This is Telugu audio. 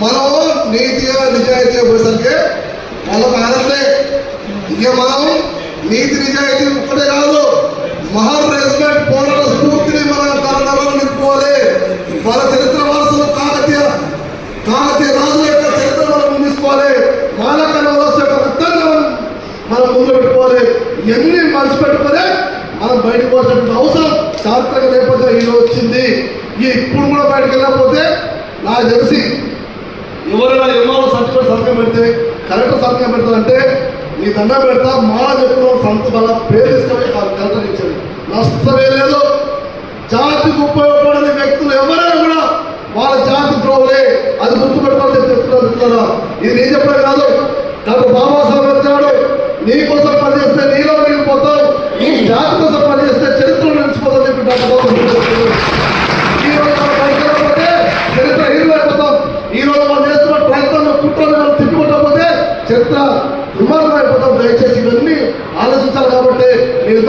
మనం నీతిగా నిజాయితీగా పోయేసరికి వాళ్ళకు ఆనందే. ఇక మనం నీతి నిజాయితీ ఒక్కటే కాదు, మహర్ రెజిమెంట్ పోరాట స్ఫూర్తిని మన తరతరాలు నింపుకోవాలి. వాళ్ళ చరిత్ర వారసులు కాకతీయ రాజుల యొక్క చరిత్ర మనం ముందుకోవాలి. మాలకన్న వ్యవస్థ యొక్క రక్తంగా మనం ముందు పెట్టుకోవాలి. ఇవన్నీ మనసు పెట్టుకొని మనం బయటకు పోవాల్సిన అవసరం చారిత్రక నేపథ్యం ఈరోజు వచ్చింది. ఇప్పుడు కూడా బయటకు వెళ్ళకపోతే నాకు తెలిసి ఎవరైనా ఎంఆర్ఓ సర్టిఫికేట్ సంతకం పెడితే కలెక్టర్ సంతకం పెడతారంటే నీ దండం పెడతా మాల చెప్పిన సంత బల పేరు తీసుకొని కలెక్టర్ ఇచ్చాడు. నష్టమే లేదు. జాతికి ఉపయోగపడని వ్యక్తులు ఎవరైనా కూడా వాళ్ళ జాతి ద్రోహులే, అది గుర్తుపెట్టుకోవాలని చెప్తున్నారు. ఇది నేను చెప్పడం కాదు, డాక్టర్ బాబాసాహెబ్ వచ్చాడు. నీ కోసం పనిచేస్తే నీలో నిలిపోతావు, నీ జాతి కోసం పనిచేస్తే చరిత్రలో నిలిచిపోతావు చెప్పి డాక్టర్ బాబు ఈ రోజు మనం పనిచేయకపోతే చరిత్ర హీరో అయిపోతాం. ఈ రోజు మనం చేస్తున్న ప్రయత్నంలో కుట్రలు మనం తిప్పుకోకపోతే చరిత్ర దుర్మార్గం అయిపోతాం. దయచేసి